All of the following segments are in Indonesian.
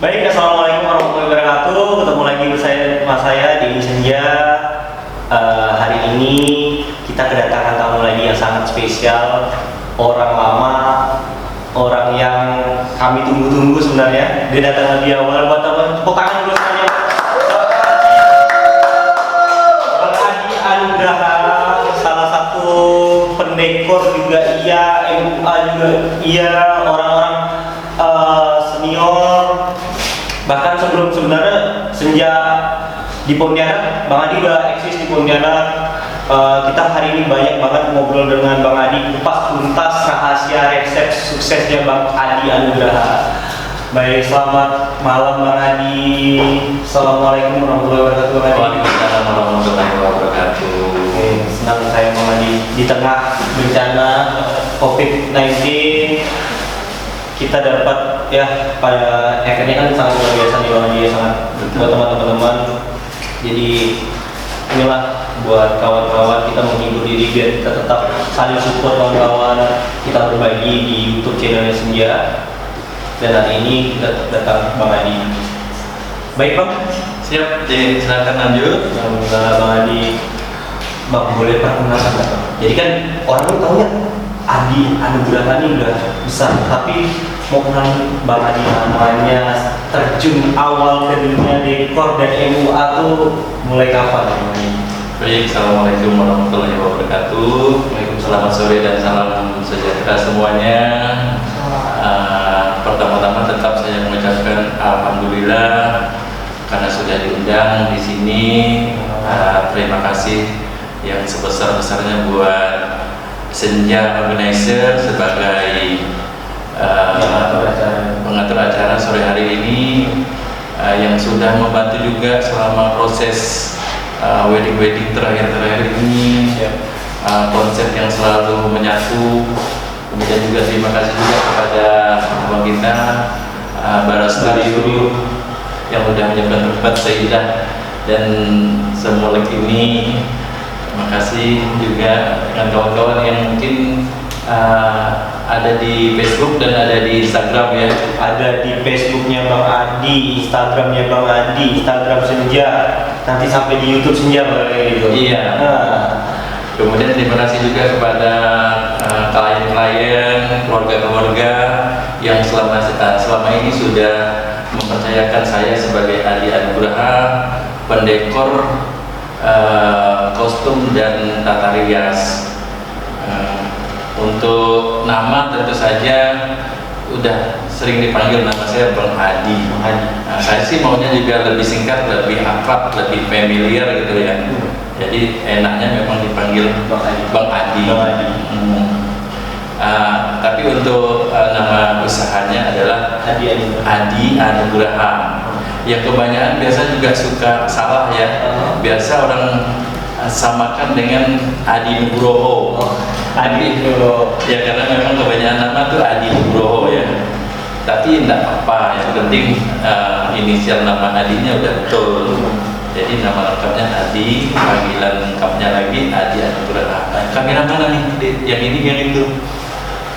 Baik, assalamualaikum warahmatullahi wabarakatuh. Ketemu lagi bersama saya di Senja. Hari ini kita kedatangan tamu lagi yang sangat spesial, orang lama, orang yang kami tunggu-tunggu sebenarnya. Dia datang lebih awal. Buat teman, tepuk tangan dulu semuanya. Bang Adi Anugraha, salah satu pendekor juga iya, MUA juga iya, orang-orang senior. Bahkan sebenarnya Senja di Pontianak, Bang Adi udah eksis di Pontianak. Kita hari ini banyak banget ngobrol dengan Bang Adi, kupas tuntas rahasia resep suksesnya Bang Adi Anugraha. Baik, selamat malam Bang Adi. Assalamualaikum warahmatullahi wabarakatuh Bang Adi. Waalaikumsalam warahmatullahi wabarakatuh. Oke, senang saya Bang Adi di tengah bencana COVID-19. Kita dapat ya pada efeknya kan sangat luar biasa nih Bang Adi, sangat buat teman-teman. Jadi inilah buat kawan-kawan kita menghibur diri biar kita tetap saling support kawan-kawan. Kita berbagi di YouTube channelnya Senja. Dan hari ini kita datang Bang Adi. Baik Bang. Siap, jadi silakan lanjut. Alhamdulillah Bang Adi. Bang boleh perkenalkan Bang? Jadi kan orang tuh taunya Adi Anugraha ini udah besar, tapi mau kenalin Bang Adi namanya, terjun awal ke dunia dekor dan MUA tuh mulai kapan Bang Adi? Baik, assalamualaikum warahmatullahi wabarakatuh. Selamat sore dan salam sejahtera semuanya. Pertama-tama tetap saya mengucapkan alhamdulillah karena sudah diundang di sini. Terima kasih yang sebesar-besarnya buat Senja Organizer sebagai pengatur acara sore hari ini, yang sudah membantu juga selama proses wedding terakhir ini, konsep yang selalu menyatu. Kemudian juga terima kasih juga kepada abang kita Bara Studio yang sudah menyiapkan tempat Saidah dan semulek ini. Terima kasih juga dengan kawan-kawan yang mungkin ada di Facebook dan ada di Instagram ya. Ada di Facebooknya Bang Adi, Instagramnya Bang Adi, Instagram Senja, nanti sampai di YouTube Senja gitu. Iya. Kemudian terima kasih juga kepada klien-klien, keluarga-keluarga yang selama ini sudah mempercayakan saya sebagai Adi Anugraha, pendekor kostum dan tata rias. Untuk nama tentu saja udah sering dipanggil nama saya Bang Adi. Saya sih maunya juga lebih singkat, lebih akrab, lebih familiar gitu ya. Jadi enaknya memang dipanggil Bang Adi. Tapi untuk nama usahanya adalah Adi Anugraha. Yang kebanyakan biasa juga suka salah ya. Biasa orang samakan dengan Adi Nugroho. Adi Nugroho. Ya karena memang kebanyakan nama tuh Adi Nugroho ya. Tapi tidak apa, yang penting inisial nama Adinya udah betul. Jadi nama lengkapnya Adi, panggilan lengkapnya lagi Adi Anugraha. Kamera mana nih? Yang ini, yang itu?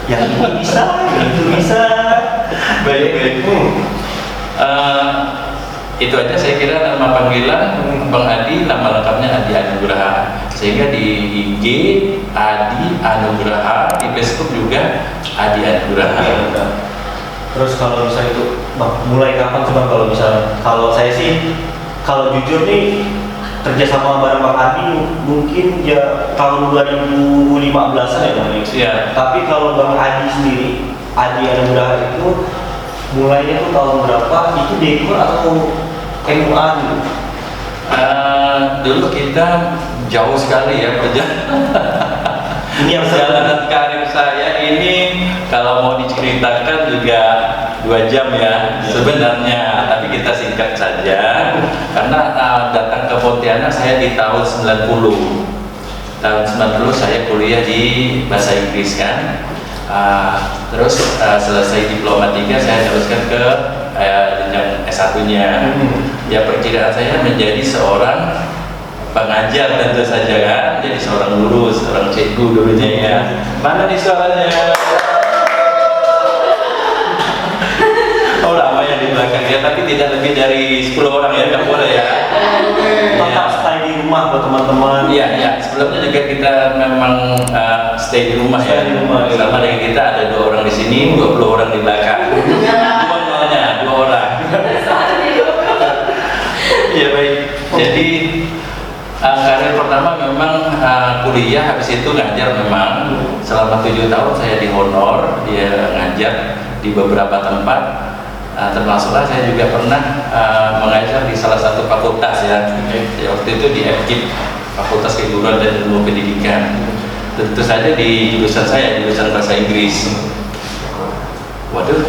Yang ini bisa, yang itu bisa. Baik. Itu aja saya kira nama panggilan Bang Adi, nama lengkapnya Adi Anugraha. Sehingga di IG Adi Anugraha, di Facebook juga Adi Anugraha. Terus kalau misalnya itu Bang, mulai kapan sih Bang kalau saya sih, kalau jujur nih kerjasama bareng Bang Adi mungkin ya tahun 2015an ya Bang. Iya. Tapi kalau Bang Adi sendiri, Adi Anugraha itu mulainya tuh tahun berapa? Itu dekor atau MUA gitu? Dulu kita jauh sekali ya Ini yang perjalanan karir saya ini kalau mau diceritakan juga 2 jam ya sebenarnya, tapi kita singkat saja karena datang ke Pontianak saya di tahun 90. Tahun 90 saya kuliah di bahasa Inggris kan. Terus selesai diploma 3 saya teruskan ke jenjang S1-nya. Ya perkiraan saya menjadi seorang pengajar tentu saja kan, jadi seorang guru, seorang cikgu dulunya ya. Mana nih suaranya? Oh lama yang di belakang ya, tapi tidak lebih dari 10 orang ya, nggak boleh ya. Tetap stay di rumah buat teman-teman. Iya, iya. Sebelumnya juga kita memang stay di rumah ya. Stay di rumah, iya. Sama dengan kita ada 2 orang di sini, 20 orang di belakang. Cuma nolnya 2 orang. Iya baik. Jadi karir pertama memang kuliah, habis itu ngajar memang. Selama 7 tahun saya di honor, dia ngajar di beberapa tempat. Termasuklah saya juga pernah mengajar di salah satu fakultas ya. Waktu itu di FKIP, Fakultas Keguruan dan Ilmu Pendidikan. Tentu saja di jurusan saya, jurusan Bahasa Inggris. Waduh,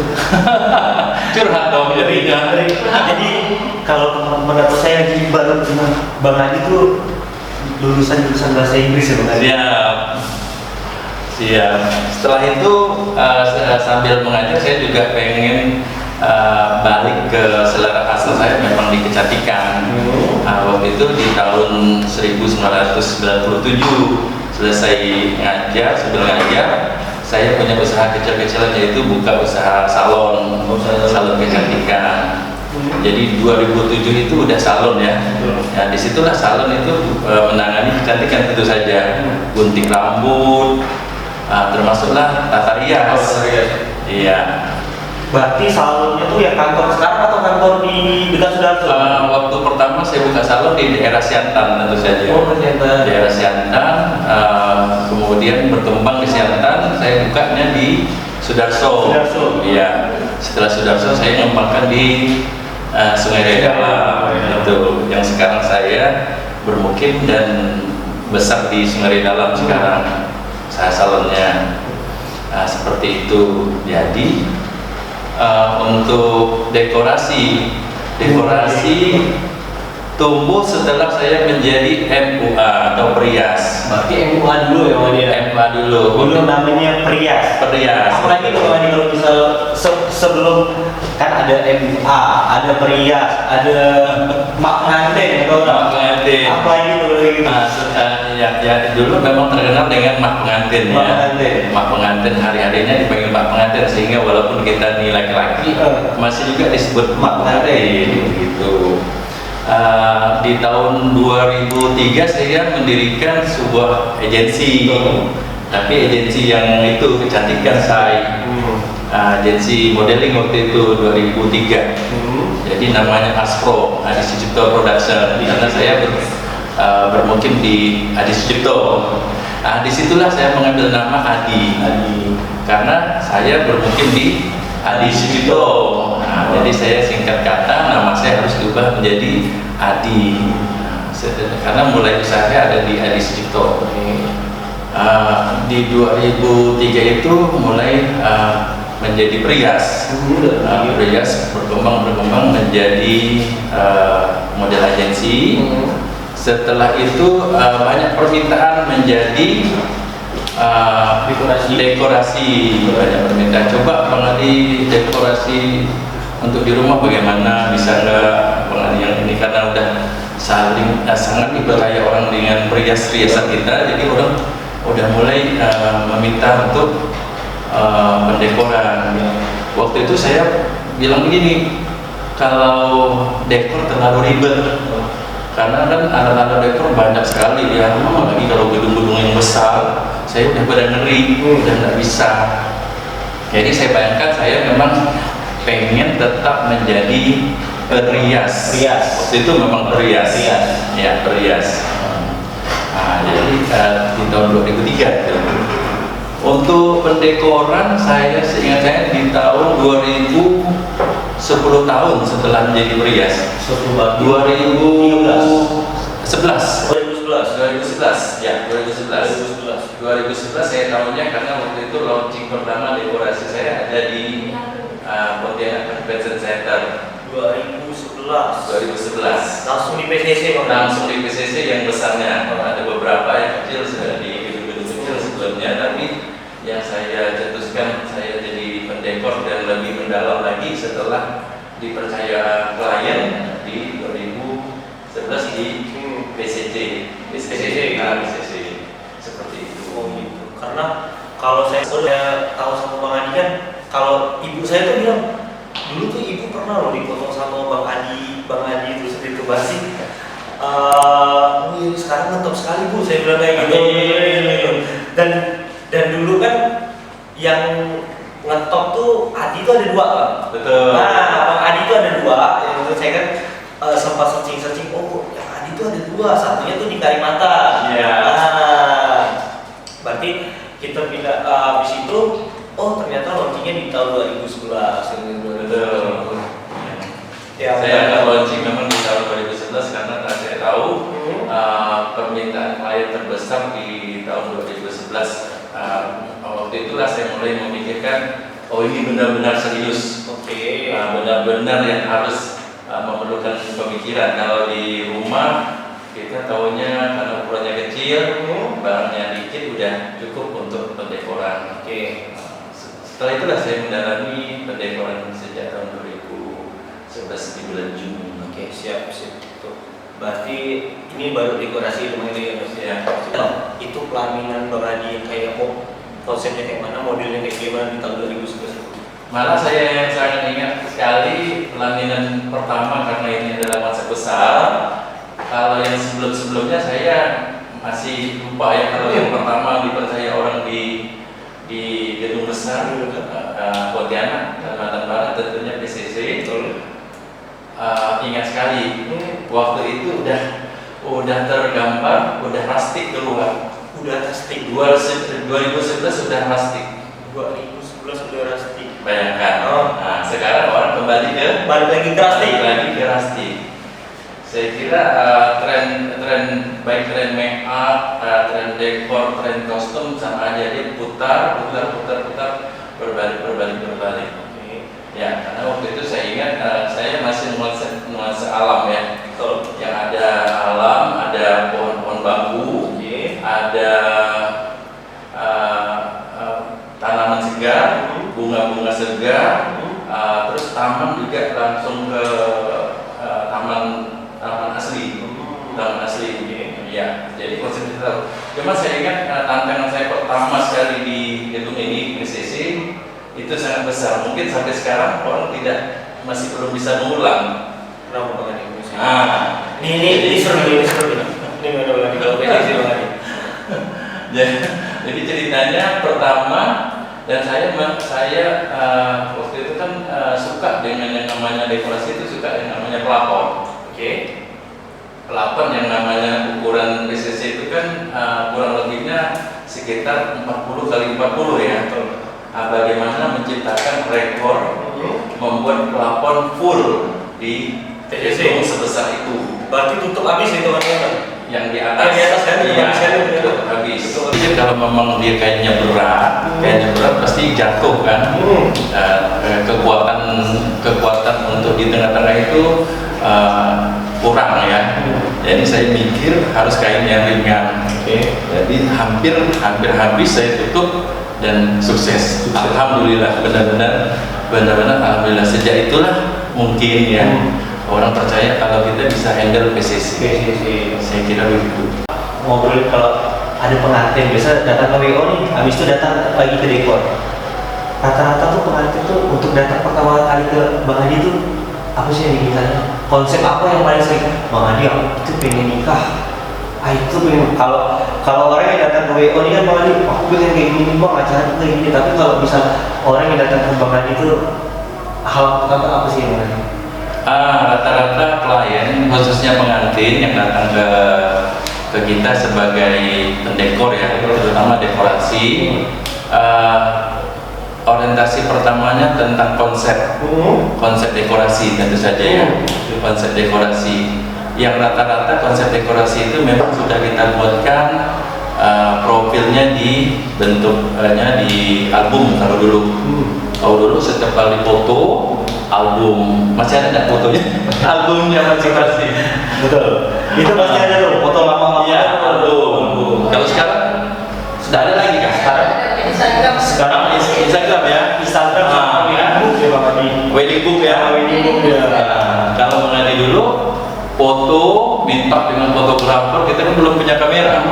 curhat dong jadinya. Jadi kalau teman-teman atau saya lagi baru dengan Bang Adi tuh lulusan jurusan Bahasa Inggris ya Bang Adi? Siap. Setelah itu sambil mengajar saya juga pengen balik ke selera asal saya, memang di kecantikan. Waktu itu di tahun 1997 selesai ngajar, sebelum ngajar saya punya usaha kecil-kecilan, yaitu buka usaha salon kecantikan. Jadi 2007 itu udah salon ya. Nah, disitulah salon itu menangani kecantikan tentu saja, gunting rambut, termasuklah tata rias. Iya. Berarti salonnya tuh ya kantor sekarang atau kantor di dekat Sudarso? Waktu pertama saya buka salon di daerah Siantan tentu saja. Oh, Siantan. Daerah Siantan, kemudian berkembang di Siantan, saya bukanya di Sudarso. Iya. Setelah Sudarso saya ngembangkan di Sungai Dalam, itu yang sekarang saya bermukim dan besar di Sungai Dalam sekarang. Saya salonnya seperti itu. Jadi untuk dekorasi tumbuh setelah saya menjadi MUA atau Perias. Berarti MUA dulu ya Bang Adi? MUA dulu. Dulu namanya Perias. Apalagi kalau bisa sebelum kan ada MUA, ada Perias, ada Mak Pengantin, apalagi tuh ya dulu memang terkenal dengan Mak Pengantin ya. Mak Pengantin hari-harinya dipanggil Mak Pengantin, sehingga walaupun kita nih laki-laki masih juga disebut Mak Pengantin gitu. Di tahun 2003 saya mendirikan sebuah agensi, tapi agensi yang itu kecantikan saya, agensi modeling waktu itu 2003. Jadi namanya Aspro, Adi Sucipto Production, karena saya bermukim di Adi Sucipto. Disitulah saya mengambil nama Adi, karena saya bermukim di Adi Sucipto. Jadi saya singkat kata, nama saya harus diubah menjadi Adi, karena mulai usahanya ada di Adi Sucipto. Di 2003 itu mulai menjadi Perias. Perias berkembang menjadi model agensi. Setelah itu banyak permintaan menjadi dekorasi, banyak permintaan. Coba Bang Adi dekorasi untuk di rumah bagaimana, bisa nggak Bang Adi yang ini, karena udah sangat dipercaya orang dengan riasan kita, jadi orang udah mulai meminta untuk pendekoran. Waktu itu saya bilang begini, kalau dekor terlalu ribet, karena kan alat-alat dekor banyak sekali ya, apalagi kalau gedung-gedung yang besar, saya udah pada ngeri, udah nggak bisa. Jadi saya bayangkan saya memang pengen tetap menjadi perias. Waktu itu memang perias. Ya, perias. Jadi di tahun 2003 itu. Untuk pendekoran saya seingat saya di tahun 10 tahun setelah menjadi perias. 2011 ya, 2011 saya tahunya karena waktu itu launching pertama dekorasi saya ada di Pontianak Convention Center 2011 langsung di PCC yang besarnya. Ada beberapa yang kecil sudah di gedung-gedung kecil sebelumnya, tapi yang saya cetuskan saya jadi pendekor dan lebih mendalam lagi setelah dipercaya klien di 2011 di PCC seperti itu. Karena kalau saya tahu sama Bang Adi kan, kalau ibu saya tuh bilang dulu tuh ibu pernah loh dipotong sama Bang Adi terus itu Basik. Ini sekarang ngetop sekali Bu, saya bilang kayak gitu. Dan dulu kan yang ngetop tuh Adi tuh ada 2 Bang. Betul. Nah, Bang Adi tuh ada 2, yang itu saya kan sempat searching, oh yang Adi tuh ada 2, satunya tuh di Kalimantan. Iya. Nah, berarti kita pindah habis itu, oh ternyata launchingnya di tahun 2011. Betul. Ya, Saya akan launching memang di tahun 2011 karena saya tahu permintaan klien terbesar di tahun 2011. Waktu itulah saya mulai memikirkan, oh ini benar-benar serius. Oke. Benar-benar yang harus memerlukan pemikiran. Kalau di rumah kita tahunya karena ukurannya kecil, barangnya dikit udah cukup untuk pendekoran. Oke. Setelah itulah saya mendalami pendekoran sejak tahun 2011 di bulan Juni. Oke, siap. Tuh. Berarti ini baru dekorasi rumah ini ya Mas? Ya. Itu pelaminan Bang Adi kayak konsepnya kayak mana, modelnya kayak gimana di tahun 2011? Malah saya yang sangat ingat sekali pelaminan pertama karena ini adalah masa besar. Kalau yang sebelum-sebelumnya saya masih lupa ya. Kalau yang pertama dipercaya orang di gedung besar Pontianak, Kalimantan Barat, tentunya PCC. Ingat sekali waktu itu udah tergambar, udah rustic keluar. Udah rustic. 2011 sudah rustic. 2011 sudah rustic. Bayangkan. Nah, sekarang orang kembali ke balik lagi ke rustic. Saya kira tren baik tren make up, tren dekor, tren kostum sama aja, dia putar berbalik. Ya, karena waktu itu saya ingat saya masih nuansa alam ya. Betul. Yang ada alam, ada pohon-pohon bambu, ada tanaman segar, bunga-bunga segar, terus taman juga langsung ke taman asli. Ya, jadi konsep itu. Cuma saya ingat tantangan saya pertama sekali di gedung ini PCC itu sangat besar. Mungkin sampai sekarang orang masih belum bisa mengulang. Kenapa Bang Adi? Ini seru. Ini mana Bang Adi? Kalau PCC Bang Adi. Jadi ceritanya pertama, dan saya waktu itu kan suka dengan yang namanya dekorasi, itu suka yang namanya pelapon. Oke. Pelapon yang namanya ukuran PCC itu kan kurang lebihnya sekitar 40 kali 40 ya. Bagaimana menciptakan rekor membuat pelapon full di gedung sebesar itu. Berarti tutup habis itu kan? Yang di atas kan? Iya, tutup habis. Jadi kalau memang dia kayaknya berat pasti jatuh kan. Kekuatan untuk di tengah-tengah itu kurang ya. Jadi saya mikir harus kain yang ringan. Jadi hampir habis saya tutup dan sukses. Alhamdulillah, benar-benar alhamdulillah. Sejak itulah mungkin ya orang percaya kalau kita bisa handle PCC. Saya kira begitu. Ngobrol kalau ada pengantin biasa datang ke WO nih, habis itu datang lagi ke dekor. Rata-rata tuh pengantin tuh untuk datang pertama kali ke Bang Adi tuh apa sih yang diminta? Konsep apa yang paling sering? Bang Adi itu pengen nikah. Itu pengen kalau orang yang datang ke WO ini kan Bang Adi, aku pengen kayak gini Bang, acara kayak gini. Tapi kalau misal orang yang datang ke Bang Adi itu hal apa sih yang Bang Adi? Rata-rata klien khususnya pengantin yang datang ke kita sebagai pendekor ya, terutama dekorasi. Orientasi pertamanya tentang konsep dekorasi tentu saja ya. Konsep dekorasi yang rata-rata konsep dekorasi itu memang sudah kita buatkan profilnya di bentuknya di album. Kalau dulu setiap kali foto album, masih ada nggak fotonya? Albumnya masing-masing. Betul. Itu pasti ada tuh foto lama-lama. Iya, album. Kalau sekarang sudah ada lagi kan? Sekarang Instagram ya. Wedding book ya. Kalau Bang Adi dulu foto minta dengan fotografer, kita kan belum punya kamera.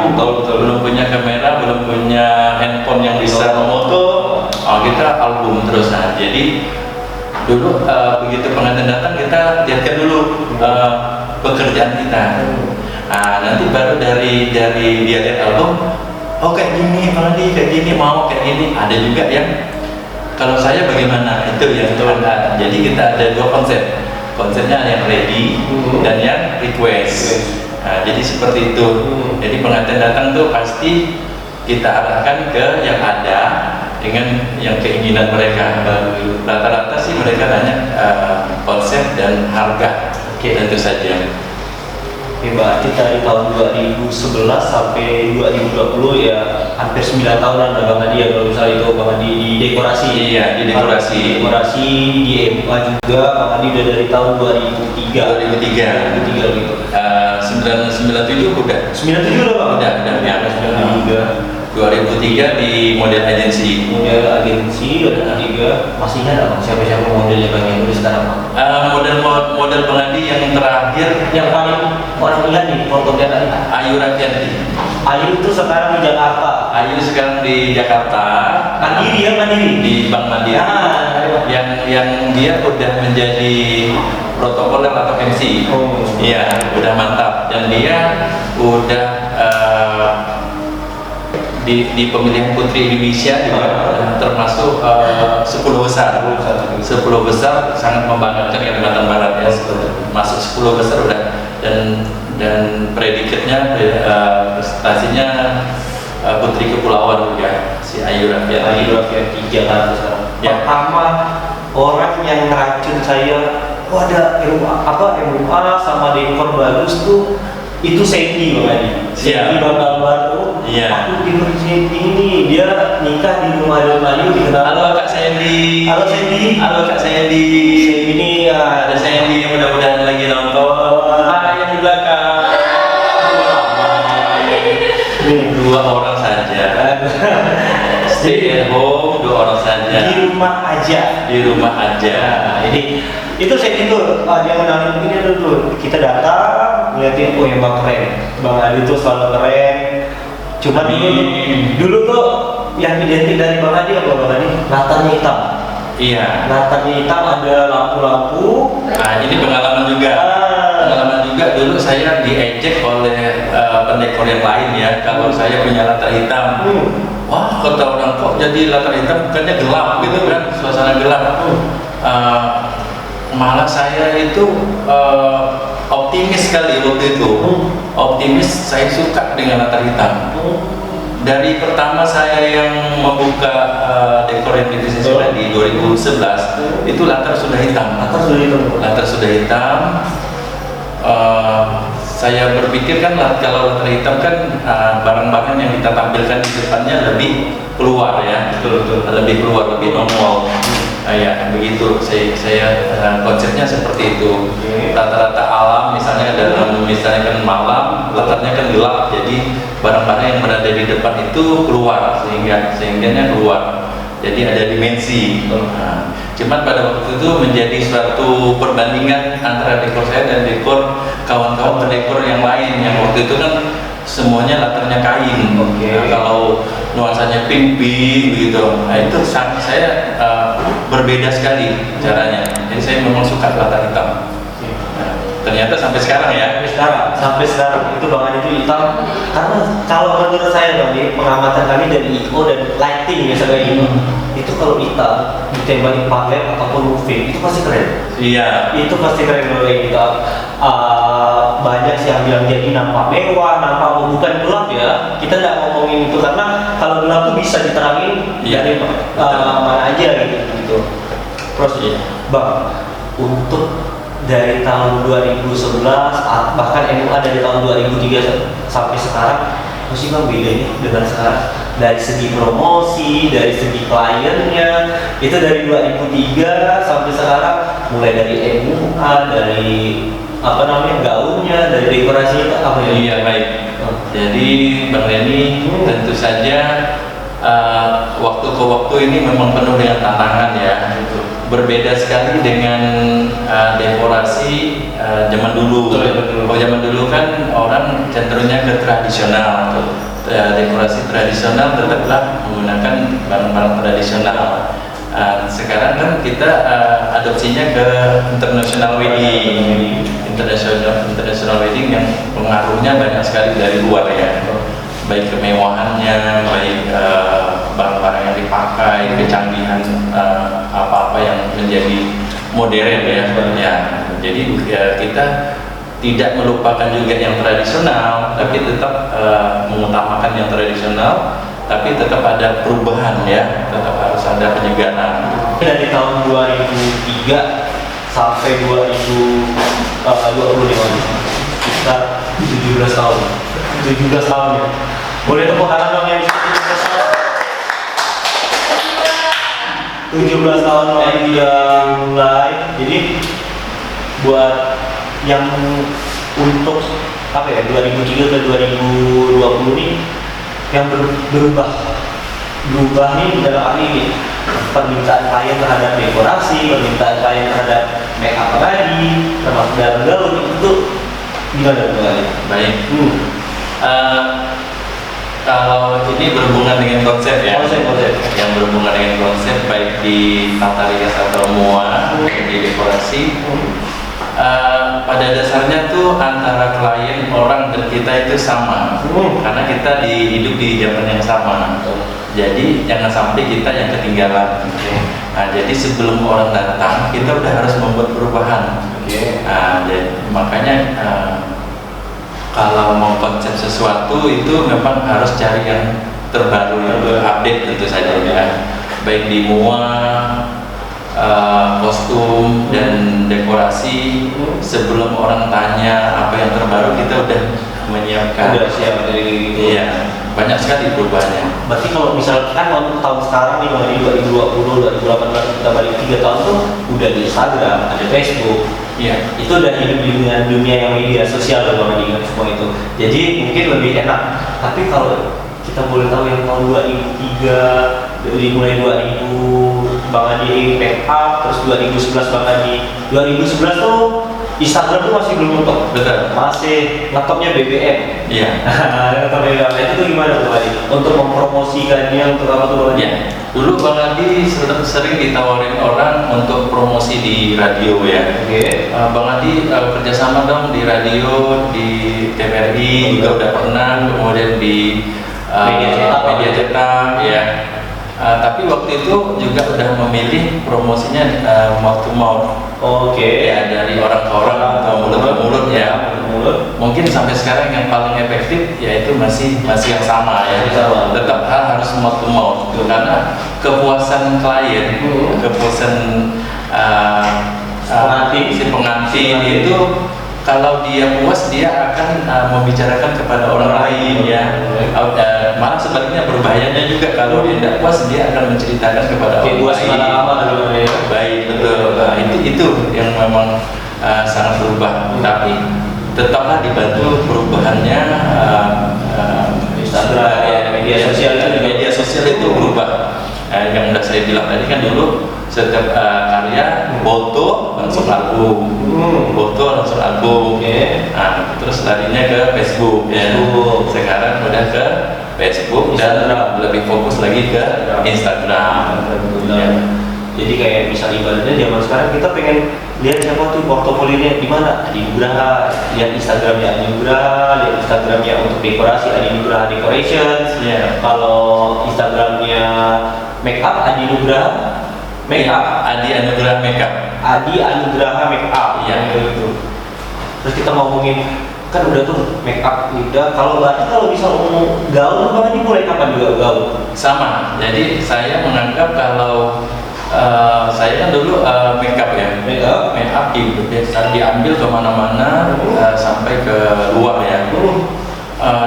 Belum punya kamera, belum punya handphone yang bisa memoto. Kita album terus. Nah, jadi dulu begitu pengantin datang kita lihatkan dulu pekerjaan kita. Nah, nanti baru dari dia lihat album, oh kayak gini, kayak gini, mau kayak gini. Ada juga yang kalau saya bagaimana itu yang ada. Jadi kita ada dua konsepnya yang ready dan yang request. Nah, jadi seperti itu. Jadi pengantin datang tuh pasti kita arahkan ke yang ada dengan yang keinginan mereka. Rata-rata sih mereka nanya konsep dan harga. Tentu saja. Oke, berarti dari tahun 2011 sampai 2020 ya hampir 9 tahunan lah Bang Adi ya, kalau misalnya itu Bang Adi di dekorasi. Iya, di dekorasi. Dekorasi di MUA juga Bang Adi udah dari tahun 2003. 2003 gitu. 97 udah. 97 udah Bang? Udah ya. 2003 di model agensi. Model agensi 2003. Masih ada Bang siapa-siapa modelnya Bang yang udah sekarang Bang? Model Bang Adi yang terakhir yang paling orang ingat nih fotonya tadi. Ayu Rafianti. Ayu itu sekarang di Jakarta. Ayu sekarang di Jakarta. Mandiri ya, Mandiri. Di Bank Mandiri. Yang dia udah menjadi protokoler atau MC. Iya, udah mantap. Dan dia udah di pemilihan Putri Indonesia juga termasuk 10 besar. 10 besar sangat membanggakan Kalimantan Barat ya. Masuk 10 besar udah, dan predikatnya prestasinya Putri Kepulauan juga si Ayu Rafianti Jakarta sekarang. Pertama orang yang ngeracun saya, ada MUA sama dekor bagus tuh, itu Sandy Bang Adi. Sandy Bang Baru. Aku tidur di Sandy ini, dia nikah di rumah Ayu dikenal. Halo Kak Sandy. Halo Sandy. Halo Kak Sandy. Sandy ini ada Sandy yang mudah-mudahan lagi nonton. Yang di belakang. Dua orang saja. Stay at home, 2 orang saja. Di rumah aja. Nah, ini itu Sandy tuh dia kenalin ini dulu. Kita datang ngeliatin, oh emang keren. Bang Adi tuh selalu keren. Cuma dulu tuh yang identik dari Bang Adi apa Bang Adi? Latarnya hitam. Iya. Latarnya hitam, ada lampu-lampu. Nah, ini pengalaman juga. Dulu saya diejek oleh pendekor yang lain ya. Kalau saya punya latar hitam, wah kata orang kok jadi latar hitam bukannya gelap gitu kan, suasana gelap. Malah saya itu optimis sekali waktu itu. Optimis, saya suka dengan latar hitam. Dari pertama saya yang membuka dekor yang divisi di 2011 itu latar sudah hitam. Latar sudah hitam. Saya berpikir kan kalau latar hitam kan barang-barang yang kita tampilkan di depannya lebih keluar ya, lebih keluar, lebih nongol. Ya begitu. Saya konsepnya seperti itu. Rata-rata alam, misalnya kan malam, latarnya kan gelap, jadi barang-barang yang berada di depan itu keluar sehingga keluar. Jadi ada dimensi. Cuman pada waktu itu menjadi suatu perbandingan antara dekor saya dan dekor kawan-kawan pendekor yang lain yang waktu itu kan semuanya latarnya kain. Kalau nuansanya pink begitu. Nah, itu saya berbeda sekali caranya. Jadi saya memang suka latar hitam. Ternyata sampai sekarang ya. Sampai sekarang itu Bang Adi itu hitam. Karena kalau menurut saya Bang, di pengamatan kami dari IO dan lighting misalnya ini, itu kalau hitam ditembaki palet ataupun moving itu pasti keren. Iya. Itu pasti keren kalau kayak gitu. Banyak sih yang bilang jadi nampak mewah, nampak bukan gelap ya. Kita nggak ngomongin itu karena kalau gelap tuh bisa diterangin dari mana aja gitu. Terus Bang, untuk dari tahun 2011 bahkan MUA dari tahun 2003 sampai sekarang, mesti Bang bedanya dengan sekarang dari segi promosi, dari segi kliennya itu dari 2003 sampai sekarang, mulai dari MUA, dari gaunnya, dari dekorasinya itu apa ya? Iya baik. Jadi Bang Reni tentu saja waktu ke waktu ini memang penuh dengan tantangan ya. Berbeda sekali dengan dekorasi zaman dulu. Kalau zaman dulu kan orang cenderungnya ke tradisional. Dekorasi tradisional tetaplah menggunakan barang-barang tradisional. Sekarang kan kita adopsinya ke international wedding, international wedding yang pengaruhnya banyak sekali dari luar ya, baik kemewahannya, baik barang-barang yang dipakai, kecanggihan apa-apa yang menjadi modern ya. Jadi kita tidak melupakan juga yang tradisional, tapi tetap mengutamakan yang tradisional, tapi tetap ada perubahan ya, tetap harus ada penyegaran. Dari tahun 2003 sampai 2025 kita 17 tahun. 17 tahun ya. Boleh tepuk tangan dong yang 17 tahun. 17 tahun lagi udah mulai. Jadi buat yang untuk apa ya 2003 ke 2020 ini yang berubah nih dalam arti ini permintaan klien terhadap dekorasi, permintaan klien terhadap make up tadi, termasuk dalam gaun itu gimana tuh kali? Baik. Kalau ini berhubungan dengan konsep ya, konsep yang berhubungan dengan konsep baik di tata rias atau mua, di dekorasi. Pada dasarnya tuh antara klien, orang dan kita itu sama, karena kita hidup di zaman yang sama. Jadi jangan sampai kita yang ketinggalan. Nah, jadi sebelum orang datang kita udah harus membuat perubahan. Jadi, makanya kalau mau konsep sesuatu itu memang harus cari yang terbaru, update tentu saja ya. Baik di mua, kostum dan dekorasi, sebelum orang tanya apa yang terbaru kita udah menyiapkan. Udah siap dari iya, banyak sekali perubahannya. Berarti kalau misalkan tahun sekarang nih dari 2020, 2018 kita balik 3 tahun tuh udah di Instagram, ada Facebook. Iya. Itu udah hidup dengan dunia yang media sosial loh dengan semua itu. Jadi mungkin lebih enak. Tapi kalau kita boleh tahu yang tahun 2003 mulai 2000 Bang Adi make up, terus 2011 Bang Adi 2011 tuh Instagram tuh masih belum ngetop. Betul. Masih ngetopnya BBM. Iya. Ngetop BBM itu tuh gimana tuh Bang Adi? Untuk mempromosikannya untuk apa tuh Bang Adi? Iya. Dulu Bang Adi sering ditawarin orang untuk promosi di radio ya. Oke. Bang Adi kerjasama dong di radio, di TVRI juga udah pernah, kemudian di media cetak ya. Tapi waktu itu juga udah memilih promosinya mouth to mouth. Oke. Ya, dari orang ke orang atau mulut ke mulut ya. Mungkin sampai sekarang yang paling efektif yaitu masih yang sama ya. Tetap harus mouth to mouth karena kepuasan klien, kepuasan si pengantin itu kalau dia puas dia akan membicarakan kepada orang lain ya. Malah sebaliknya berbahayanya juga kalau dia tidak puas dia akan menceritakan kepada orang lain. Baik, betul. Itu yang memang sangat berubah. Tapi tetaplah dibantu perubahannya Instagram, media sosial itu berubah. Yang udah saya bilang tadi kan dulu setiap karya foto langsung album, foto langsung album. Nah, terus larinya ke Facebook ya. Sekarang udah ke Facebook dan lebih fokus lagi ke Instagram. Ya. Jadi kayak misal ibaratnya zaman sekarang kita pengen lihat siapa tuh portofolionya di mana, Adi Nugraha, lihat Instagramnya Adi Nugraha, lihat Instagramnya untuk dekorasi Adi Nugraha Decorations. Kalau Instagramnya make up Adi Nugraha make up, Adi Anugraha Makeup. Adi Anugraha make up gitu. Terus kita ngomongin kan udah tuh make up udah, kalau misal ngomong gaun apa ini mulai kapan juga gaun? Sama. Jadi saya menganggap kalau saya kan dulu make up ya, make up biasa diambil kemana-mana sampai ke luar ya.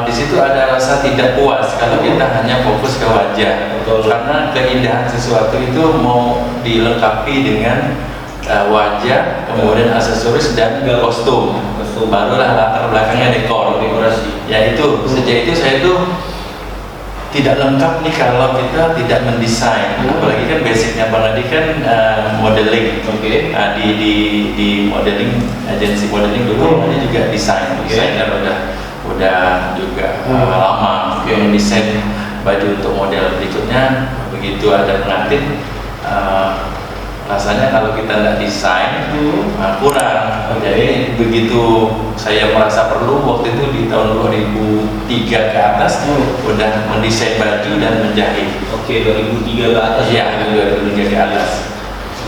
Di situ ada rasa tidak puas kalau kita hanya fokus ke wajah. Karena keindahan sesuatu itu mau dilengkapi dengan wajah, kemudian aksesoris dan kostum. Barulah latar belakangnya dekorasi. Ya itu sejak itu saya tuh tidak lengkap nih kalau kita tidak mendesain. Apalagi kan basicnya Bang Adi kan modeling. Di modeling, agensi modeling dulu Bang Adi juga desainer udah juga lama mendesain baju untuk model berikutnya. Begitu ada pengantin rasanya kalau kita tidak desain kurang. Jadi begitu saya merasa perlu waktu itu di tahun 2003 ke atas udah mendesain baju dan menjahit. Oke, 2003 ke atas. Iya, 2003 ke atas.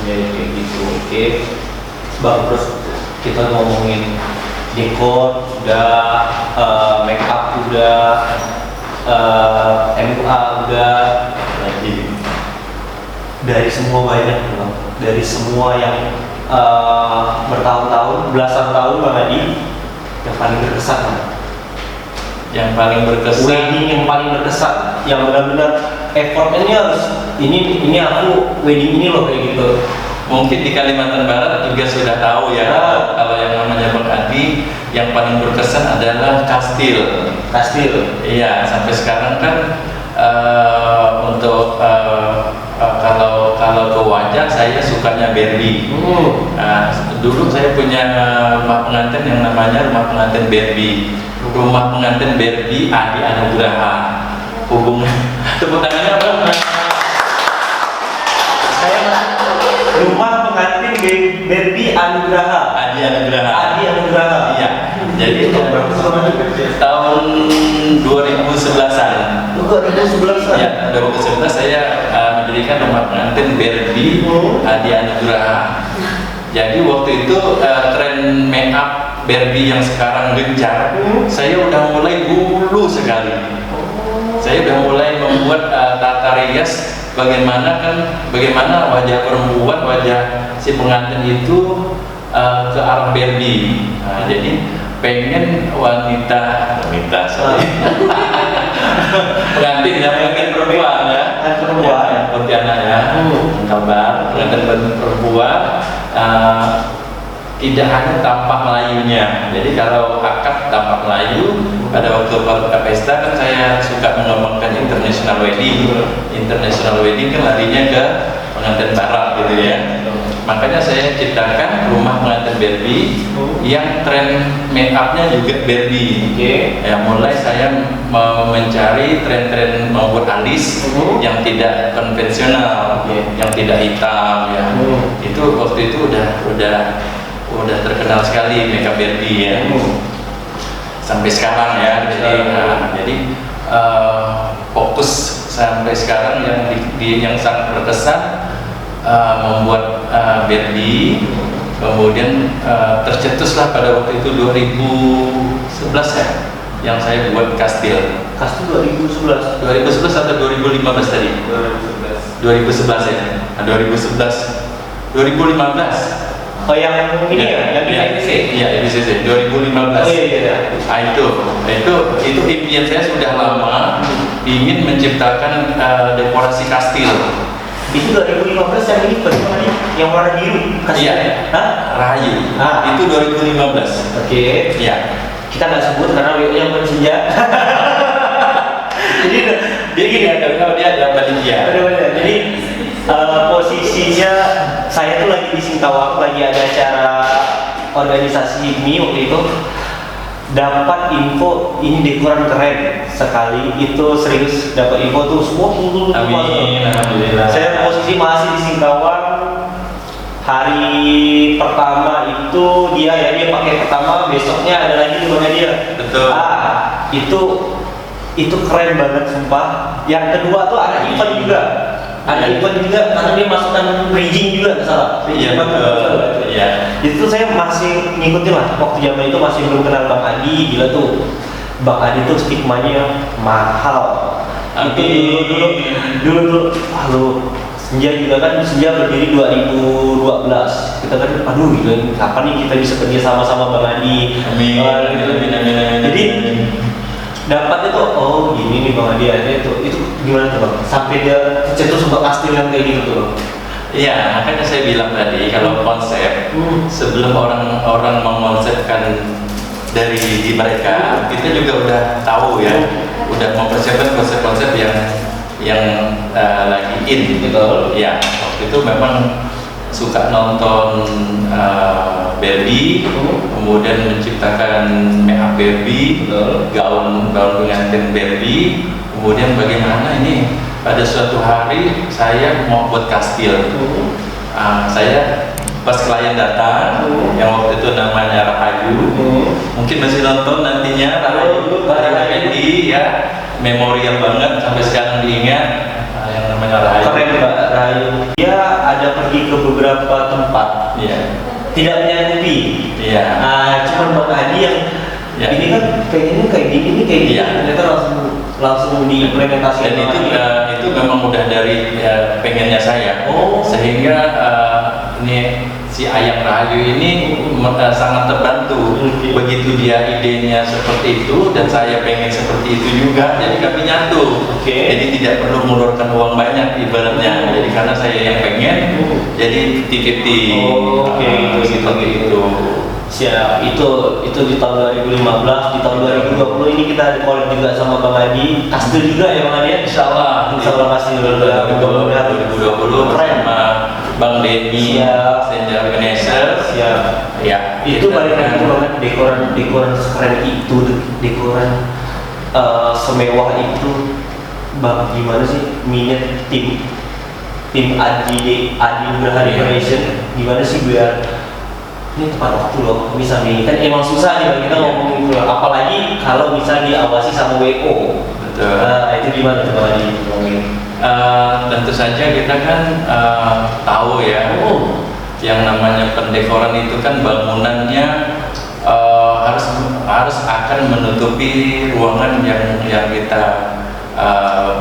Jadi kayak gitu. Oke. Bang, terus kita ngomongin dekor udah, make up udah, MUA udah. Dari semua banyak Bang. Dari semua yang bertahun-tahun, belasan tahun Bang Adi, yang paling berkesan Bang? Yang paling berkesan, Wedding yang paling berkesan, yang benar-benar effortnya ini harus ini aku wedding ini loh kayak gitu. mungkin di Kalimantan Barat juga sudah tahu ya. Kalau yang namanya Bang Adi, yang paling berkesan adalah kastil. Kastil. Iya, sampai sekarang kan untuk kalau ke wajah saya sukanya Barbie. Nah, dulu saya punya rumah pengantin yang namanya rumah pengantin Barbie. Rumah pengantin Barbie Adi Anugraha. Hubungan tepuk tangannya apa? Saya rumah pengantin Barbie Anugraha. Adi Anugraha. Adi Anugraha. Iya. Jadi tahun 2011-an. 2011. Ya, 2011 saya mendirikan rumah pengantin Barbie Adi Anugraha. Jadi waktu itu tren make up Barbie yang sekarang gencar, saya udah mulai dulu sekali. Saya udah mulai membuat tata rias bagaimana wajah perempuan, wajah si pengantin itu ke arah Barbie. Nah, jadi pengen wanita sorry. pengantin perempuan ya, Pontianak ya, Kalbar, pengantin perempuan tidak hanya tampak Melayunya. Jadi kalau akad tampak Melayu, pada waktu pesta kan saya suka mengembangkan international wedding. International wedding kan larinya ke pengantin barat gitu ya. Makanya saya ciptakan rumah pengantin Barbie yang tren make upnya juga Barbie. Ya, mulai saya mencari tren-tren membuat alis yang tidak konvensional, yang tidak hitam ya. Itu waktu itu udah terkenal sekali make up Barbie ya. Sampai sekarang ya. Jadi fokus sampai sekarang yang sangat berkesan membuat Barbie, kemudian tercetuslah pada waktu itu 2011 ya, yang saya buat kastil. Kastil 2011 atau 2015 tadi? 2011 ya. Nah, 2015. Oh yang ini ya, yang di IBC? Iya, IBC 2015. Oh iya. Nah, itu impian saya sudah lama, ingin menciptakan dekorasi kastil. Itu 2015 yang ini bagaimana nih? Yang warna biru kastil? Iya. Hah? Rahayu. Itu 2015. Oke. Iya. Kita nggak sebut karena yang bersenja. Jadi dia gini, kalau dia ada panitia. Jadi posisinya saya tuh lagi di Singkawang, lagi ada acara organisasi HIPMI waktu itu. Dapat info ini dekoran keren sekali, itu serius dapat info tuh semua tuh. Amin, alhamdulillah. Saya posisi masih di Singkawang. Hari pertama itu dia pakai pertama, besoknya ada lagi di mana dia. Betul. Itu keren banget sumpah. Yang kedua tuh ada event juga. Karena dia masukkan bridging juga, nggak salah. Iya, betul. Iya. Itu saya masih ngikutin lah. Waktu zaman itu masih belum kenal Bang Adi, gila tuh. Bang Adi tuh stigmanya mahal. Itu dulu. Senja juga kan, Senja berdiri 2012. Kita kan, aduh gitu, kapan nih kita bisa kerja sama-sama Bang Adi? Amin. Jadi dapat itu, oh gini nih Bang Adi aja itu gimana tuh Bang? Sampai dia cetus untuk kastil yang kayak gitu tuh Bang? Iya, makanya saya bilang tadi kalau konsep sebelum orang mengonsepkan dari diri mereka, kita juga udah tahu ya, udah mempersiapkan konsep-konsep yang lagi in gitu. Ya, waktu itu memang suka nonton Barbie, kemudian menciptakan make up Barbie, gaun pengantin Barbie, kemudian bagaimana ini pada suatu hari saya mau buat kastil. Saya pas klien datang, yang waktu itu namanya Rahayu, mungkin masih nonton nantinya Rahayu, Effendi ya, memorial banget sampai sekarang diingat, yang namanya Rahayu. Keren Mbak Rahayu. Dia ada pergi ke beberapa tempat, tidak menyanggupi. Cuman Bang Adi yang ini kan pengennya kayak gini, kayak gini, ternyata langsung diimplementasikan. Dan itu memang udah dari pengennya saya, sehingga ini si Ayang Rahayu ini sangat terbantu. Begitu dia idenya seperti itu dan saya pengen seperti itu juga, jadi kami nyatu. Jadi tidak perlu mengeluarkan uang banyak ibaratnya. Jadi karena saya yang pengen, jadi 50-50. Seperti itu. Siap, itu di tahun 2015, di tahun 2020 ini kita ada collab juga sama Bang Adi, kastil juga ya Bang Adi? Insya Allah kastil 2020 sama Bang Denny, Senja Organizer. Siap. Ya, itu balik lagi banget dekoran sekeren itu, dekoran semewah itu. Bang, gimana sih minat tim Adi Nugraha Decoration, gimana sih biar ini tepat waktu loh, misalnya kan emang susah nih kita ngomong gitu loh, apalagi kalau bisa diawasi sama WO. Betul. Itu gimana tuh kalau ngomongin? Tentu saja kita kan tahu ya, yang namanya pendekoran itu kan bangunannya harus akan menutupi ruangan yang kita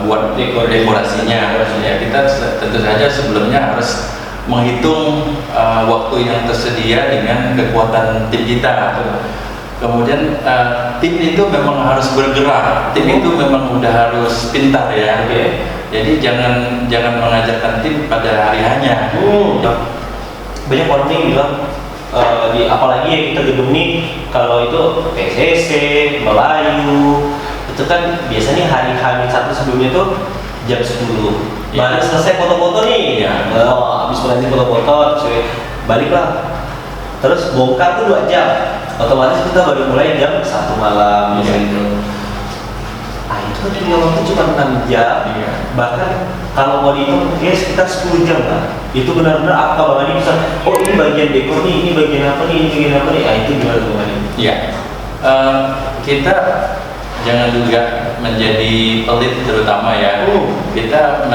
buat dekorasinya. Ya, kita tentu saja sebelumnya harus menghitung waktu yang tersedia dengan kekuatan tim kita. Kemudian tim itu memang harus bergerak, tim itu memang udah harus pintar ya. Jadi jangan mengajarkan tim pada hari hanya. Banyak orang yang bilang apalagi ya kita gedung nih, kalau itu PCC, Melayu, itu kan biasanya hari H-1 sebelumnya tuh jam 10. Baru selesai foto-foto nih, habis berhenti foto-foto, baliklah. Terus bongkar tuh 2 jam, otomatis kita baru mulai jam 1 malam gitu. Itu kan punya waktu cuma 6 jam, bahkan kalau mau dihitung sekitar 10 jam lah. Itu benar-benar apa Bang Adi bisa, ini bagian dekor nih, ini bagian apa nih, ini bagian apa nih, itu gimana tuh Bang Adi? Iya, kita jangan juga menjadi pelit terutama ya. Kita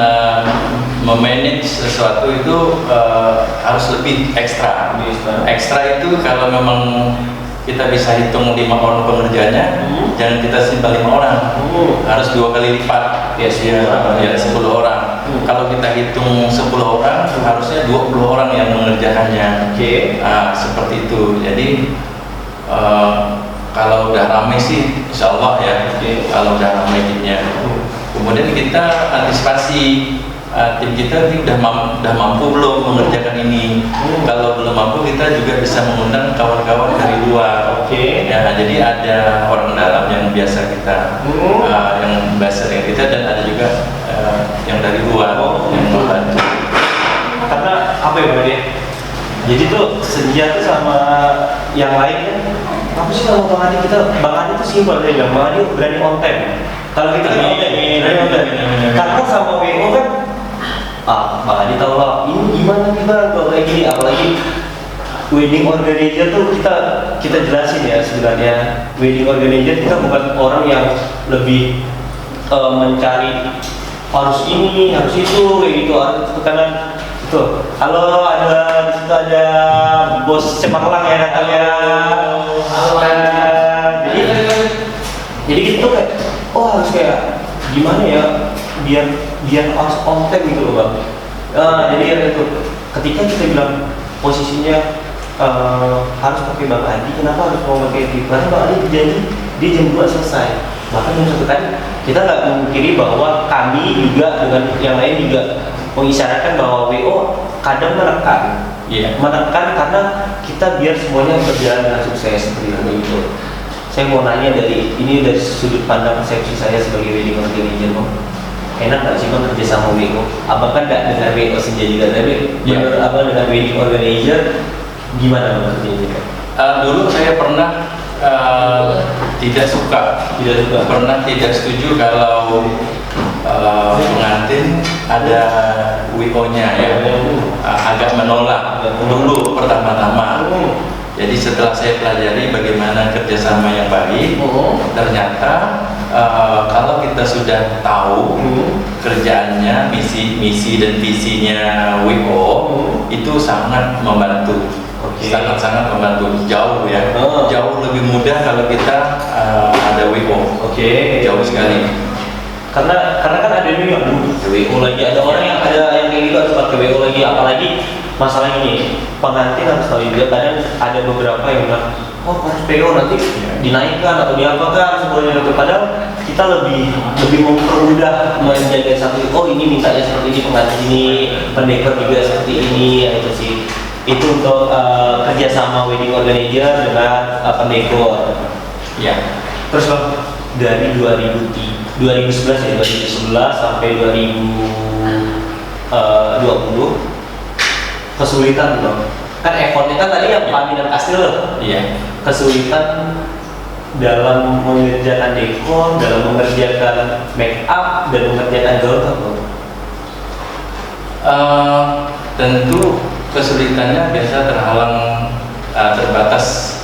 memanage sesuatu itu harus lebih ekstra. Ekstra itu kalau memang kita bisa hitung 5 orang pengerjanya, jangan kita simpan 5 orang, harus 2 kali lipat. 10 orang. Kalau kita hitung 10 orang, harusnya 20 orang yang mengerjakannya. Seperti itu. Jadi kalau udah ramai sih, insya Allah ya. Kalau udah ramai timnya, kemudian kita antisipasi tim kita ini udah mampu belum mengerjakan ini. Kalau belum mampu, kita juga bisa mengundang kawan-kawan dari luar. Ya, jadi ada orang dalam yang biasa kita, yang biasa dengan kita, dan ada juga yang dari luar yang membantu. Karena apa ya Bang Adi? Jadi tuh Senja tuh sama yang lain kan, apa sih kalau Bang Adi Bang Adi tuh simpel dia bilang, Bang Adi berani on time. Kalau kita berani on time. Karena sama WO kan, Bang Adi tau lah, ini gimana kalau kayak gini, apalagi wedding organizer tuh kita jelasin ya sebenarnya. Wedding organizer kita bukan orang yang lebih mencari harus ini, harus itu, kayak gitu, harus tekanan. Tuh, halo, di situ ada bos Cemaklang ya datangnya. Jadi gitu kayak, harus kayak gimana ya, biar harus on time gitu loh Bang. Jadi itu ketika kita bilang posisinya harus pakai Bang Adi, kenapa harus mau pakai itu? Karena Bang Adi janji dia jam 2 selesai. Bahkan jam 1 tadi kita nggak memungkiri bahwa kami juga dengan yang lain juga mengisyaratkan bahwa WO kadang menekan karena kita biar semuanya berjalan dengan sukses seperti itu. Saya mau nanya dari sudut pandang persepsi saya sebagai wedding organizer, Bang. Enak nggak sih Bang kerja sama WO? Apakah nggak dengan WO Senja juga, tapi dengan wedding organizer gimana Bang kerjanya? Dulu saya pernah tidak suka, pernah tidak setuju kalau pengantin ada WO-nya ya, agak menolak dulu pertama-tama. Jadi setelah saya pelajari bagaimana kerjasama yang baik, ternyata kalau kita sudah tahu kerjaannya, misi dan visinya WO, itu sangat membantu. Sangat-sangat membantu, jauh ya, jauh lebih mudah kalau kita ada WO. Jauh sekali. Karena kan ada nih yang WO lagi, ada orang yang kayak gitu harus pakai WO lagi, apalagi masalah ini pengantin harus tahu juga, kadang ada beberapa yang bilang harus PO nanti dinaikkan atau diapakan semuanya itu, padahal kita lebih mempermudah menjaga satu, ini mintanya seperti ini, pengantin ini, pendekor juga seperti ini, itu sih. Itu untuk kerjasama wedding organizer dengan pendekor. Ya. Terus Bang, dari 2011 sampai 2020 kesulitan Bang. Kan effortnya kan tadi yang pelaminan kastil. Iya. Kesulitan dalam mengerjakan dekor, dalam mengerjakan make up dan mengerjakan gaun Bang. Tentu kesulitannya biasa terhalang, terbatas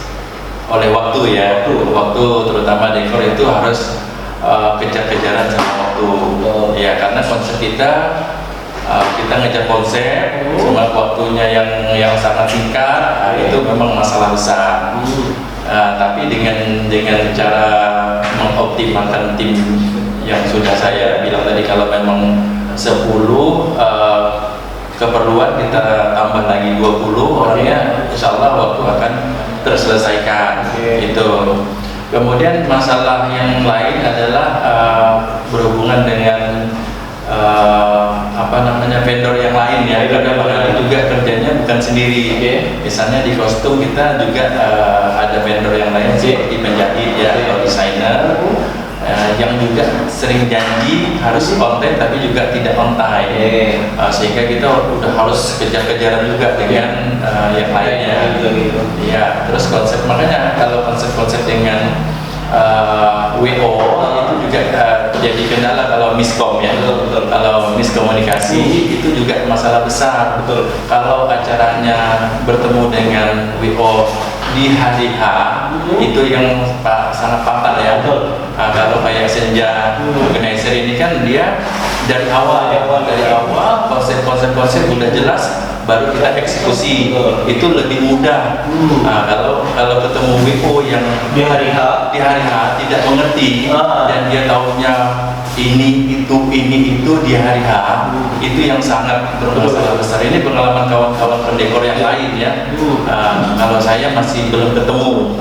oleh waktu ya. Waktu terutama dekor itu harus kejar-kejaran sama waktu. Ya, karena konsep kita ngejar konsep, cuma waktunya yang sangat singkat, itu memang masalah besar. Tapi dengan cara mengoptimalkan tim yang sudah saya bilang tadi, kalau memang 10 keperluan kita tambah lagi 20 orangnya, insya Allah waktu akan terselesaikan. Itu. Kemudian masalah yang lain adalah berhubungan dengan vendor yang lain ya. Karena Bang juga kerjanya bukan sendiri. Misalnya di kostum kita juga ada vendor yang lain seperti penjahit ya, atau desainer. Yang juga sering janji harus konten tapi juga tidak on time, sehingga kita udah harus kejar-kejaran juga dengan yang lainnya. Ya, terus makanya kalau konsep-konsep dengan WO itu juga jadi kendala kalau miskom ya. Kalau miskomunikasi itu juga masalah besar. Kalau acaranya bertemu dengan WO di hari H, itu yang sangat fatal ya. Kalau kayak Senja organizer ini kan dia dari awal konsep udah jelas, baru kita eksekusi. Itu lebih mudah. Kalau ketemu WO yang di hari H tidak mengerti dan dia tahunya ini itu di hari H, itu yang sangat bermasalah besar. Ini pengalaman kawan-kawan pendekor yang lain ya. Kalau saya masih belum ketemu,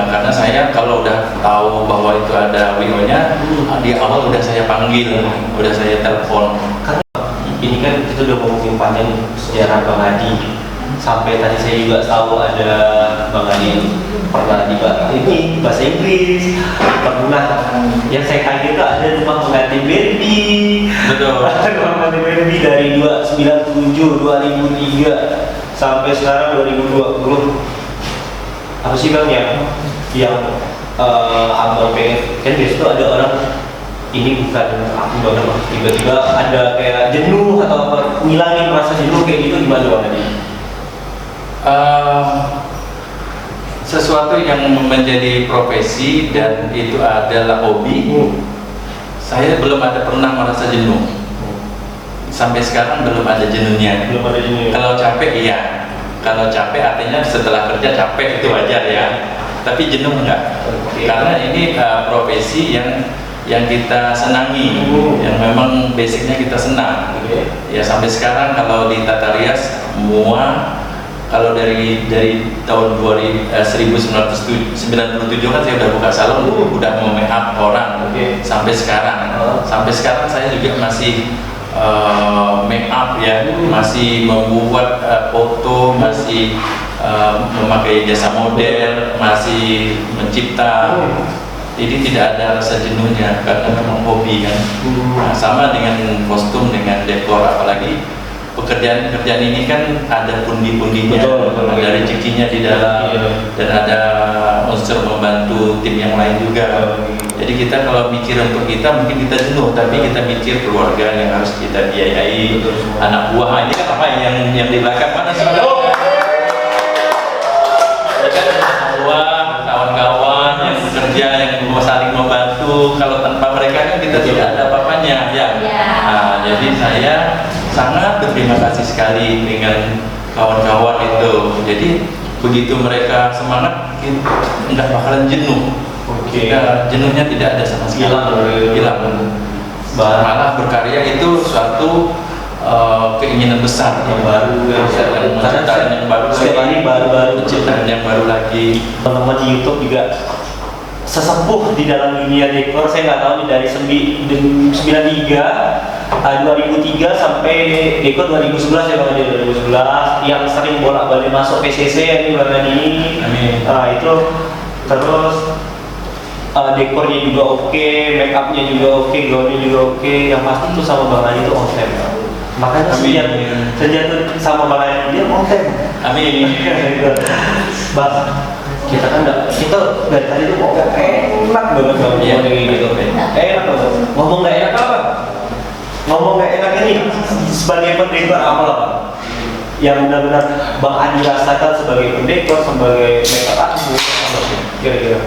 karena saya kalau udah tahu bahwa itu ada WO-nya, di awal udah saya panggil, udah saya telepon. Karena ini kan kita udah ngomongin panjang sejarah Bang Adi. Sampai tadi saya juga tahu ada Bang Adi pernah ini bahasa Inggris, pernah yang saya kaget itu ada rumah pengganti Barbie. Betul. Rumah pengganti Barbie dari 2003 sampai sekarang 2020. Apa sih Bang yang abang pengen, kan biasa tuh ada orang ini bukan aku banget, tiba-tiba ada kayak jenuh atau apa, ngilangin rasa jenuh kayak gitu, gimana Bang Adi? Sesuatu yang menjadi profesi dan itu adalah hobi, saya belum pernah merasa jenuh. Sampai sekarang belum ada jenuhnya. Kalau capek iya. Kalau capek artinya setelah kerja capek, itu wajar ya. Tapi jenuh enggak. Karena ini profesi yang kita senangi, yang memang basicnya kita senang. Ya, sampai sekarang kalau di Tata Rias semua, kalau dari tahun 1997 kan saya udah buka salon, udah mau make up orang. Sampai sekarang saya juga masih make up ya, masih membuat foto, masih memakai jasa model, masih mencipta. Jadi tidak ada rasa jenuhnya karena memang hobi kan. Sama dengan kostum, dengan dekor, apalagi pekerjaan ini kan ada pundi-pundinya, Betul. ada rezekinya di dalam, Iya. dan ada unsur membantu tim yang lain juga. Jadi kita kalau mikir untuk kita mungkin kita jenuh, tapi kita mikir keluarga yang harus kita biayai, Betul. anak buah. Ini kan apa yang di belakang mana sih? Kawan-kawan yang bekerja, yang saling membantu. Kalau tanpa mereka kan kita tidak ada apa-apanya, ya. Nah, jadi saya sangat berterima kasih sekali dengan kawan-kawan itu. Jadi begitu mereka semangat, nggak bakalan jenuh. Oke. Jenuhnya tidak ada sama sekali. Hilang. Malah berkarya itu suatu keinginan besar Yang baru, yang menciptakan yang baru setiap hari baru-baru menciptakan yang baru lagi. Teman-teman di YouTube juga sesepuh di dalam dunia dekor. Saya nggak tahu nih dari 2003 sampai dekor 2011 ya Bang Adi, 2011 yang sering bolak-balik masuk PCC ya ini Bang Adi. Amin. Nah itu terus dekornya juga oke, make upnya juga oke, gaunnya juga oke. Yang pasti itu sama Bang Adi itu on time. Makanya sejak sama Bang Adi dia on time. Amin. Bang, kita kan kita dari tadi tuh kok enak banget ngomong Iya. kayak gitu. Enak banget. Ngomong nggak enak apa? Ngomong nggak enak ini sebagai pendekor apa lah Bang? Yang benar-benar Bang Adi rasakan sebagai pendekor, sebagai makeup artist, apa sih? Kira-kira.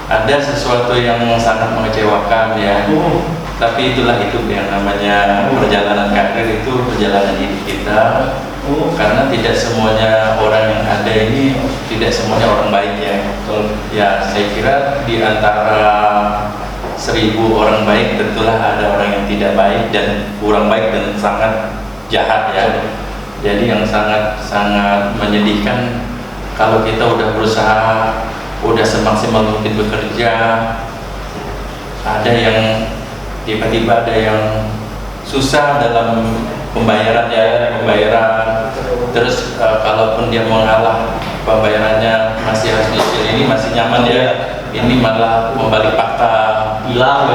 Ada sesuatu yang sangat mengecewakan ya. Tapi itulah hidup, yang namanya perjalanan karir itu perjalanan hidup kita. Karena tidak semuanya orang yang ada ini, tidak semuanya orang baik ya. Ya, saya kira di antara 1000 orang baik tentulah ada orang yang tidak baik dan kurang baik dan sangat jahat ya. Jadi yang sangat menyedihkan kalau kita udah berusaha, udah semaksimal mungkin bekerja, ada yang tiba-tiba ada yang susah dalam pembayaran, terus kalaupun dia mengalah pembayarannya masih harus dicicil, ini masih nyaman ya, ini malah membalik fakta, hilang,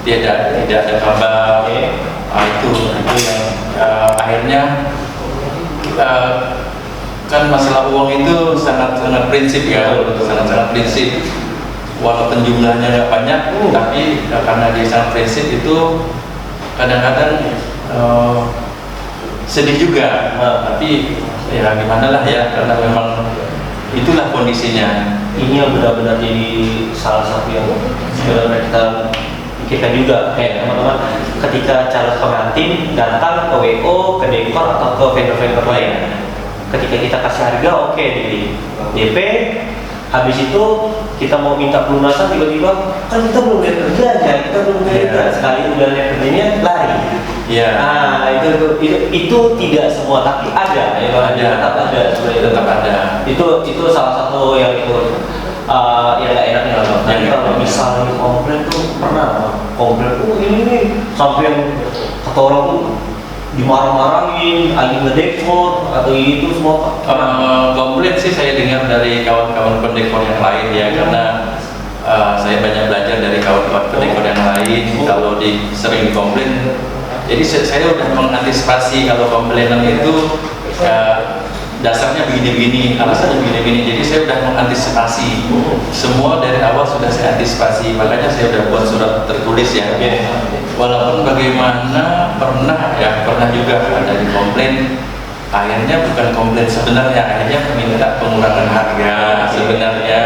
tidak ada kabar. Itu yang akhirnya kan masalah uang itu sangat prinsip ya, sangat prinsip. Walaupun jumlahnya nggak banyak, tapi karena dia sangat prinsip itu kadang-kadang sedih juga. Tapi ya gimana lah ya, karena memang itulah kondisinya. Ini yang benar-benar jadi salah satu yang sebenarnya kita pikirkan juga, teman-teman, ketika calon pengantin datang ke WO, ke dekor atau ke vendor-vendor lain, ketika kita kasih harga oke, di DP, habis itu kita mau minta pelunasan, tiba-tiba kan kita belum lihat kerjanya, kita belum lihat, sekali udah lihat kerjanya lari. Iya. Nah itu tidak semua, tapi ada ya, tetap ada sebenarnya, Tetap ada. Itu salah satu yang itu yang nggak enaknya lah Bang. Jadi kalau misalnya komplain tuh pernah komplain, ini nih sampai yang kata orang tuh dimarah-marahin, lagi ngedekor atau itu semua. Komplain sih saya dengar dari kawan-kawan pendekor yang lain ya, karena saya banyak belajar dari kawan-kawan pendekor yang lain. Kalau sering dikomplain, jadi saya udah mengantisipasi kalau komplainan itu dasarnya begini-begini, alasannya begini-begini. Jadi saya udah mengantisipasi semua dari awal, sudah saya antisipasi. Makanya saya udah buat surat tertulis ya. Walaupun bagaimana pernah juga ada di komplain. Akhirnya bukan komplain sebenarnya, akhirnya minta pengurangan harga sebenarnya.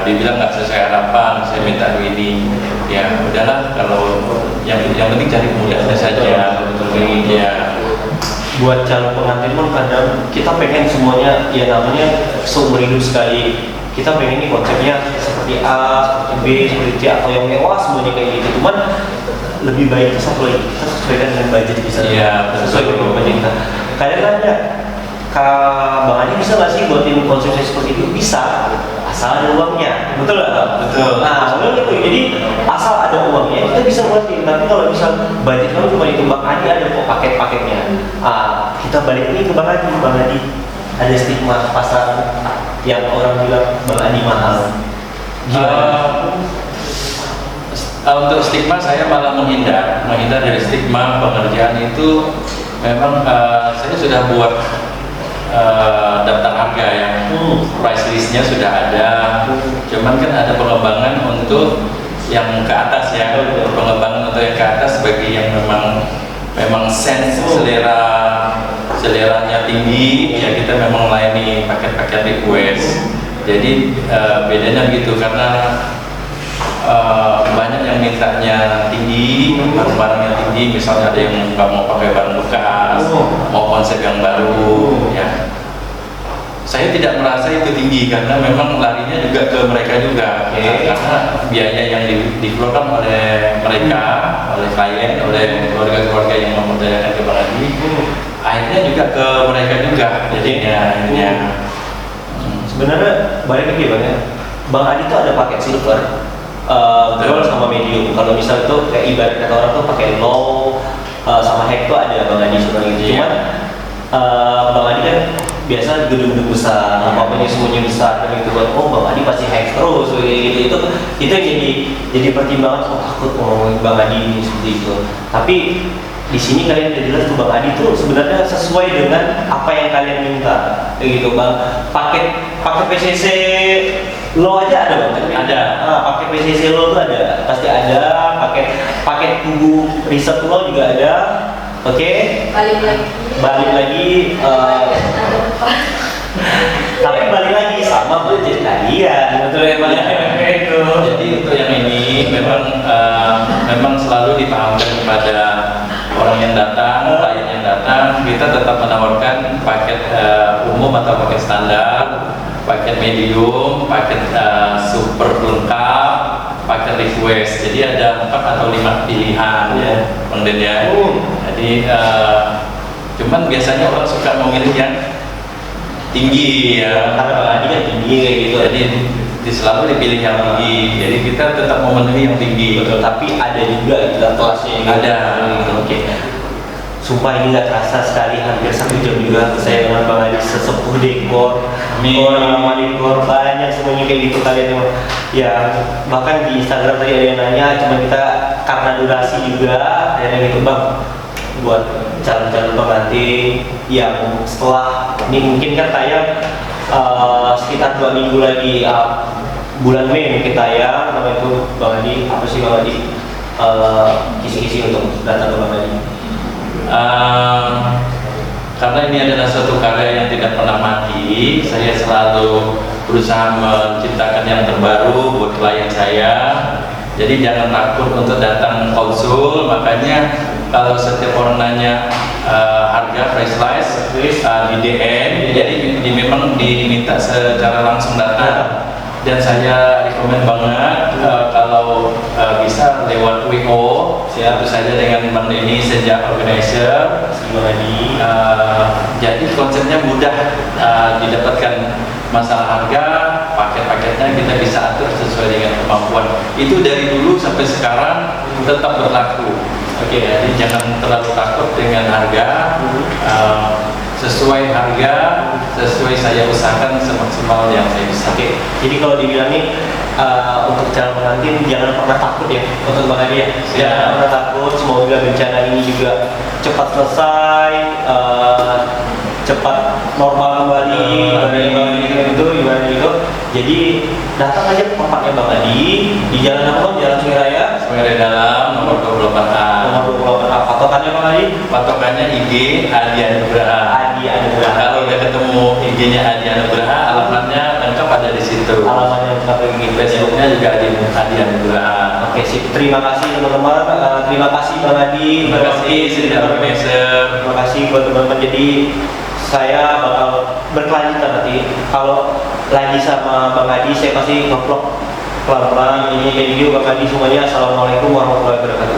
Dibilang nggak sesuai harapan, saya minta ini. Ya udahlah, kalau yang penting cari mudahnya saja. Ya. Buat calon pengantin pun kadang kita pengen semuanya ya namanya seumur hidup sekali. Kita pengen ini konsepnya seperti A, seperti B, seperti C, atau yang mewah semuanya kayak gitu. Cuman lebih baik satu lagi, kita sesuaikan dengan budget kita. Iya, sesuai dengan budget kita. Kadang ada Bang Adi bisa nggak sih buatin konsepnya seperti itu? Bisa, asal ada uangnya. Betul nggak Bang? Betul. Nah sebenarnya gitu. Jadi asal ada uangnya kita bisa buatin. Tapi kalau misal budget kamu cuma itu, Bang Adi ada kok paket-paketnya. Kita balik ini ke Bang Adi. Bang Adi ada stigma pasar yang orang bilang Bang Adi mahal. Gimana? Untuk stigma saya malah menghindar dari stigma pengerjaan itu. Memang saya sudah buat daftar harga yang price listnya sudah ada. Cuman kan ada pengembangan untuk yang ke atas ya, pengembangan untuk yang ke atas bagi yang memang sense seleranya tinggi ya, kita memang melayani paket-paket request. Jadi bedanya begitu, karena banyak yang mintanya tinggi, barang-barang yang tinggi, misalnya ada yang nggak mau pakai barang bekas, mau konsep yang baru ya. Saya tidak merasa itu tinggi karena memang larinya juga ke mereka juga, karena biaya yang dikeluarkan oleh mereka, oleh klien, oleh keluarga-keluarga yang memberdayakan ke Bang Adi, akhirnya juga ke mereka juga jadinya. Sebenarnya balik lagi Bang ya, Bang Adi tuh ada paket silver, gold sama medium. Kalau misal itu kayak ibarat kata orang tuh pakai low sama high tuh ada Bang Adi sebenarnya gitu. Cuman Bang Adi kan biasa gedung-gedung besar, apa-apanya semuanya besar kan gitu kan. Oh Bang Adi pasti high terus gitu. Itu yang jadi pertimbangan. Oh takut ngomongin Bang Adi ini seperti itu. Tapi di sini kalian udah jelas tuh Bang Adi tuh sebenarnya sesuai dengan apa yang kalian minta, kayak gitu Bang. Paket PCC lo aja ada Bang? Ada. Paket PCC lo tuh ada, pasti ada. Paket kubu riset lo juga ada. Oke. Balik lagi. Tapi balik lagi sama budget kalian, betul ya Bang? Itu. Jadi untuk yang ini memang selalu dipahamkan kepada orang yang datang, klien yang datang, kita tetap menawarkan paket umum atau paket standar, paket medium, paket super lengkap, paket request. Jadi ada 4 atau 5 pilihan ya, Bang Den ya. Jadi cuman biasanya orang suka memilih yang tinggi ya, karena Bang Adi kan tinggi kayak gitu. Jadi selalu dipilih yang tinggi. Jadi kita tetap memenuhi yang tinggi. Betul, tapi ada juga gitu kelasnya. Ada. Oke. Sumpah ini nggak terasa sekali, hampir 1 jam juga saya dengan Bang Adi, sesepuh dekor, orang dekor banyak semuanya kayak gitu kalian ya. Bahkan di Instagram tadi ada yang nanya, cuma kita karena durasi juga ada gitu Bang, buat calon-calon pengantin yang setelah ini mungkin kan tayang sekitar 2 minggu lagi, bulan Mei mungkin tayang, nama itu Bang Adi, apa sih Bang Adi kisi-kisi untuk datang ke Bang Adi? Karena ini adalah suatu karya yang tidak pernah mati, saya selalu berusaha menciptakan yang terbaru buat klien saya. Jadi jangan takut untuk datang konsul. Makanya kalau setiap orang nanya harga price list di DM, jadi memang diminta secara langsung datang. Dan saya rekomend banget kalau bisa lewat WO, tentu saja dengan Bang Denny sejak organizer. Jadi konsepnya mudah didapatkan. Masalah harga, paket-paketnya kita bisa atur sesuai dengan kemampuan. Itu dari dulu sampai sekarang tetap berlaku. Oke, jadi jangan terlalu takut dengan harga. Sesuai harga, sesuai saya usahakan semaksimal yang saya bisa. Oke, jadi kalau dibilang nih untuk calon pengantin jangan pernah takut ya untuk Bang Adi ya. Jangan pernah takut, semoga bencana ini juga cepat selesai, cepat normal kembali, gimana gitu. Jadi datang aja ke tempatnya Bang Adi di Jalan apa? Jalan Sungai Raya. Sungai Raya Dalam, nomor 28A. Nomor 28A. Patokannya Bang Adi? Patokannya IG Adi Anugraha. Adi Anugraha. Kalau udah ketemu IG-nya Adi Anugraha, alamatnya lengkap ada di situ. Alamatnya lengkap di Facebooknya juga Adi Anugraha. Oke sip, terima kasih teman-teman. Terima kasih Bang Adi. Terima kasih sudah organizer. Terima kasih buat teman-teman. Jadi saya bakal berkelanjutan nanti. Kalau lagi sama Bang Adi, saya pasti nge-vlog pelan-pelan ini kayak video Bang Adi semuanya. Assalamualaikum warahmatullahi wabarakatuh.